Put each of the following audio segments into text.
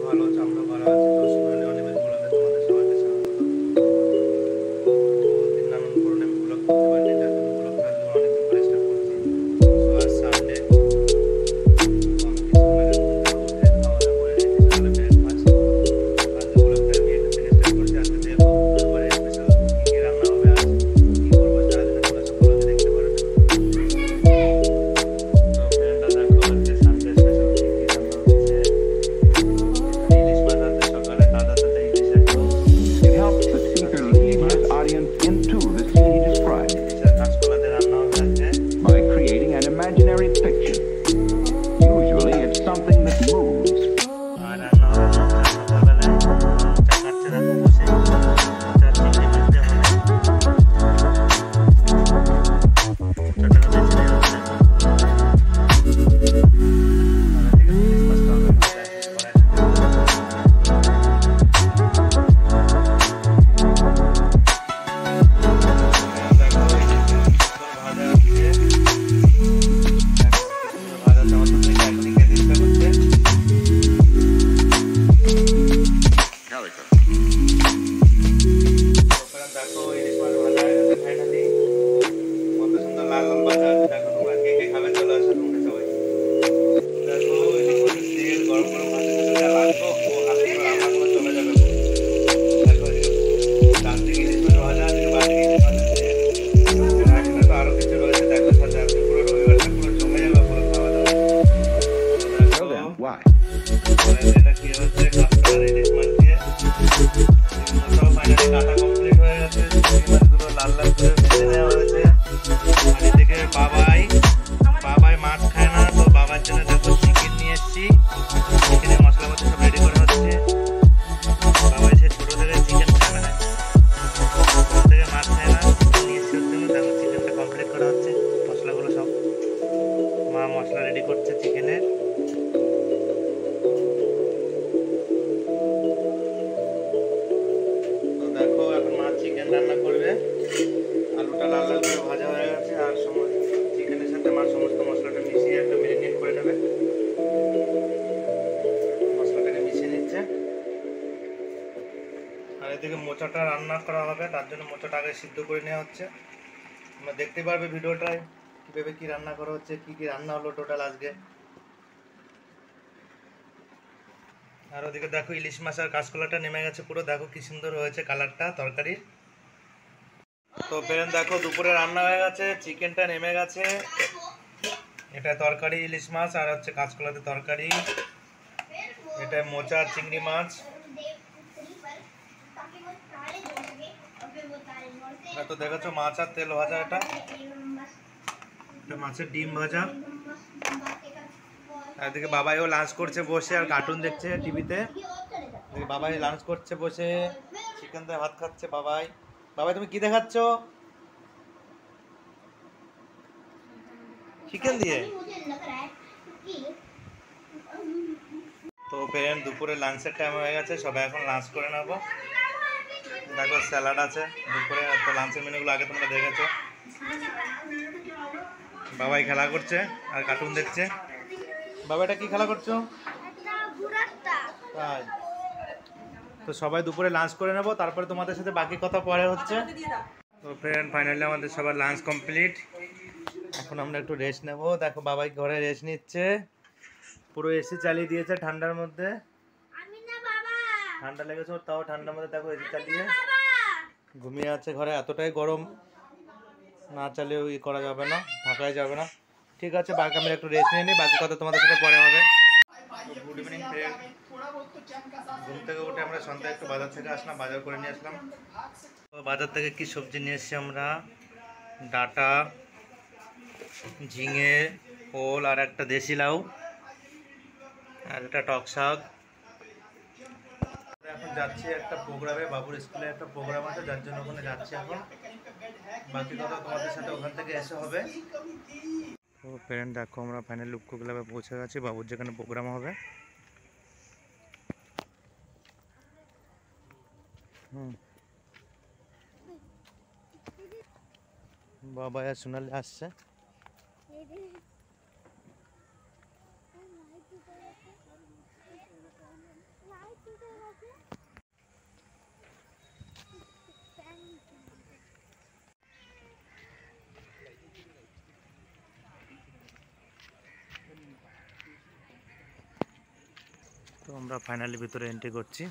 ভালো আছে, আমরা ভালো আছি। তো সোনালি অনিমেষ ব্লগে তোমাদের সবাইকে স্বাগত। বহুদিন নানান কারণে আমি ব্লগ করতে পারিনি, যার জন্য ব্লগটা আজকে অনেকদিন পরে স্টার্ট করছি। তো আজ সানডে, আমি কিছুক্ষণ আগে ঘুম থেকে উঠে খাওয়া দাওয়া করে নিয়েছি সকালে ব্রেকফাস্ট। আজকে ব্লগটা আমি এখান থেকে স্টার্ট করছি। আজকে দেখো দুপুরে স্পেশাল কী কী রান্না হবে, আজ কী করবো সারাদিনে তোমরা সব ব্লগে দেখতে পারবে। তো ফ্রেন্ডরা দেখো আজকে সানডে স্পেশাল কী কী রান্না হচ্ছে। ইলিশ মাছ আছে, সকালে তাজা তাজা ইলিশ একদম। It helps the speaker lead his audience into the scene he describes ইলিশের কাঁচকলাতে রান্না হবে আজকে। by creating an imaginary picture. Usually it's something that moves. আর রান্না হবে মোচা সকালবেলায়। মোচা কাটছে দেখো বসে। মোচা চিংড়ি মাছ দিয়ে হবে। মোচাটাকে বেছে নেওয়া হচ্ছে এখন। আর এদিকে ইলিশ মাছটা হবে মোচা কড়াইতে দেওয়া হবে। দেখো ইলিশ মাছ সুন্দর ভাজা হচ্ছে। সুন্দর ভাজা হচ্ছে, আমার তো দেখে এখনই খেতে ইচ্ছা করছে। দেখো ইলিশ মাছ ভাজা হয়ে গেছে ফাইনালি। কত সুন্দর লাল লাল ভাজা আছে। দেখো তোমরা কে কে খাবে চলে আসো তোমরা সবাই। দেখো ইলিশ মাছের তেল গরম গরম ভাতের সাথে যা লাগতো, ও হাতগুলো রান্নাগুলো চলে যাবে। দেখো এদিকে ডান দিকে ইলিশ মাছ ভাজা, এদিকে বাঁ দিকে ইলিশ মাছের তেল। আর এখানে তো আরো কিছু রয়েছে দেখো সাথে। আজকে পুরো রবিবারটা পুরো জমে যাবে পুরো খাওয়া দাওয়া। তো Tell them দেখো why. এটা কি হচ্ছে, কাঁচকলার ইলিশ মাছ দিয়ে মোচাও ফাইনালি কাটা কমপ্লিট হয়ে গেছে। চিংড়ি মাছগুলো লাল লাল করে ভেজে নেওয়া হয়েছে। আর এদিকে বাবাই মাছ খায় না, তো বাবার জন্য দেখো চিকেন নিয়ে এসেছি। চিকেনের মশলাপাতি সব রেডি করা হচ্ছে। বাবাই সে ছোটো থেকে চিকেন খাবে না, ছোটো থেকে মাছ খায় না, নিয়ে এসেছি ওর জন্য। দেখো চিকেনটা কমপ্লিট করা হচ্ছে, মশলাগুলো সব মা মশলা রেডি করছে চিকেনের। তো দেখো এখন মা চিকেন রান্না করবে। আলুটা লাল লাল করে ভাজা হয়ে গেছে, আর চিকেনের সাথে মা সমস্ত মশলাটা মিশিয়ে একটা ম্যারিনেট করে নেবে। মশলাটাকে মিশিয়ে নিচ্ছে। আর এদিকে মোচাটা রান্না করা হবে, তার জন্য মোচাটা আগে সিদ্ধ করে নেওয়া হচ্ছে। তোমরা দেখতে পারবে ভিডিওটায় কীভাবে কী রান্না করা হচ্ছে, কী কী রান্না হলো টোটাল আজকে। আর ওদিকে দেখো ইলিশ মাছ আর কাঁচকলাটা নেমে গেছে পুরো। দেখো কি সুন্দর হয়েছে কালারটা তরকারির। তো ফ্রেন্ড দেখো দুপুরে রান্না হয়ে গেছে, চিকেনটা নেমে গেছে। এটা তরকারি ইলিশ মাছ, আর হচ্ছে কাঁচকলাতে তরকারি। এটা মোচা আর চিংড়ি মাছ। তো দেখেছো মাছ আর তেল ভাজা। এটা মাছের ডিম ভাজা। এদিকে বাবাইও লাঞ্চ করছে বসে, আর কার্টুন দেখছে টিভিতে। বাবাই লাঞ্চ করছে বসে, চিকেন দিয়ে ভাত খাচ্ছে বাবাই। বাবাই তুমি কি দেখাচ্ছ? চিকেন দিয়ে। তো ফ্রেন্ড দুপুরে লাঞ্চের টাইম হয়ে গেছে, সবাই এখন লাঞ্চ করে নেবো। দেখো স্যালাড আছে দুপুরে। তো লাঞ্চের মেনুগুলো আগে তোমরা দেখেছো। বাবাই খেলা করছে আর কার্টুন দেখছে। বাবা এটা কি খেলা করছো? তাই। তো সবাই দুপুরে লাঞ্চ করে নেবো, তারপরে তোমাদের সাথে বাকি কথা পরে হচ্ছে। তো ফ্রেন্ড ফাইনালি আমাদের সবার লাঞ্চ কমপ্লিট। এখন আমরা একটু রেস্ট নেব। দেখো বাবাই ঘরে রেস্ট নিচ্ছে। পুরো এসি চালিয়ে দিয়েছে ঠান্ডার মধ্যে। ঠান্ডা লেগেছে ওর, তাও ঠান্ডার মধ্যে দেখো এসি চালিয়ে ঘুমিয়ে আছে ঘরে। এতটাই গরম, না চালিয়েও ই করা যাবে না, থাকাই যাবে না। ঠিক আছে, বাকি আমরা একটু রেস্ট নিয়ে নিই, বাকি কথা তোমাদের সাথে পরে হবে। Good evening friend. ঘুম থেকে উঠে আমরা সন্ধ্যায় একটু বাজার থেকে আসলাম, বাজার করে নিয়ে আসলাম। তো বাজার থেকে কি সবজি নিয়ে এসেছি আমরা, ডাঁটা, ঝিঙে, ওল, আর একটা দেশি লাউ, আর একটা টক শাক। এখন যাচ্ছি একটা প্রোগ্রামে, বাবুর স্কুলে একটা প্রোগ্রাম আছে, যার জন্য ওখানে যাচ্ছি এখন। বাকি কথা তোমাদের সাথে ওখান থেকে এসে হবে। তো ফ্রেন্ড দেখো আমরা ফাইনাল লুক্কো ক্লাবে পৌঁছে গেছি, বাবুর যেখানে প্রোগ্রাম হবে। বাবা আর সোনালি আসছে। তো আমরা ফাইনালি ভিতরে এন্ট্রি করছি।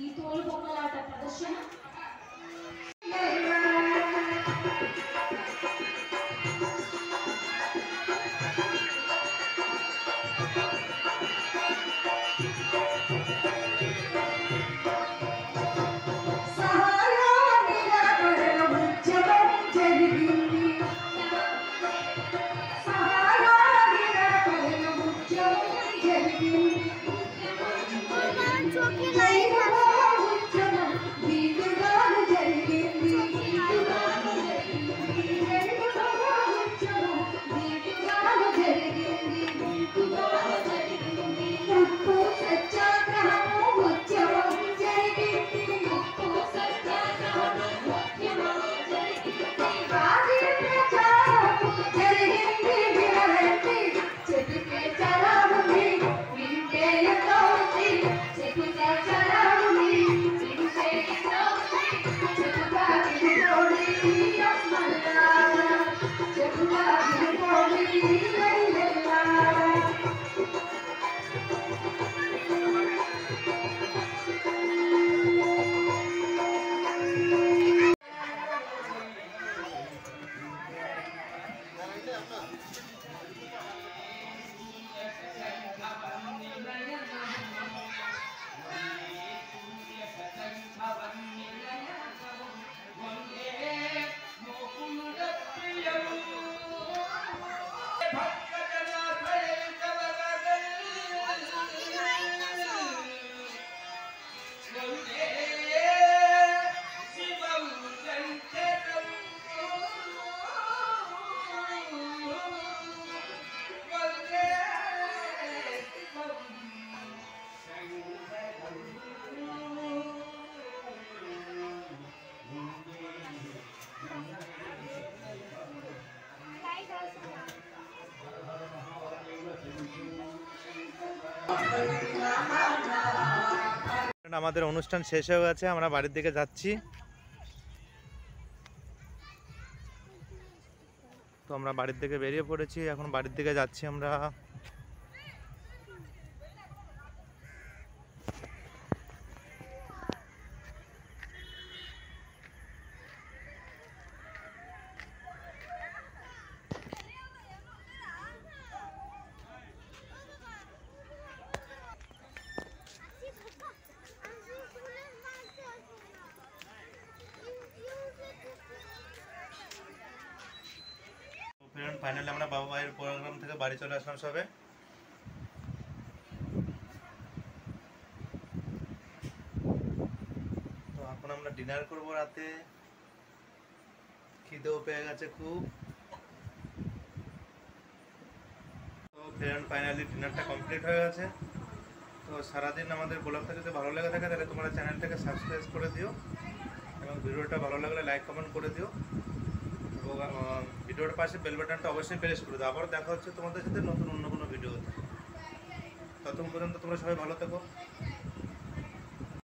ఈ తోలు బొమ్మలాట ప్రదర్శన আমাদের অনুষ্ঠান শেষ হয়ে গেছে, আমরা বাড়ির দিকে যাচ্ছি। তো আমরা বাড়ির দিকে বেরিয়ে পড়েছি, এখন বাড়ির দিকে যাচ্ছি আমরা। ফ্রেন্ড, ফাইনালি আমরা বাবা মায়ের প্রোগ্রাম থেকে বাড়ি চলে আসলাম সবে। তো এখন আমরা ডিনার করব রাতে, খিদেও পেয়ে গেছে খুব। তো ফ্রেন্ড, ফাইনালি ডিনারটা কমপ্লিট হয়ে গেছে। তো সারাদিন আমাদের ব্লগটা যদি ভালো লেগে থাকে তাহলে তোমরা চ্যানেলটাকে সাবস্ক্রাইব করে দিও, এবং ভিডিওটা ভালো লাগলে লাইক কমেন্ট করে দিও, এবং ভিডিওর পাশে বেল বাটনটা অবশ্যই প্রেস করে দাও। আবার দেখা হচ্ছে তোমাদের সাথে নতুন অন্য কোনো ভিডিওতে। ততক্ষণ পর্যন্ত তোমরা সবাই ভালো থেকো।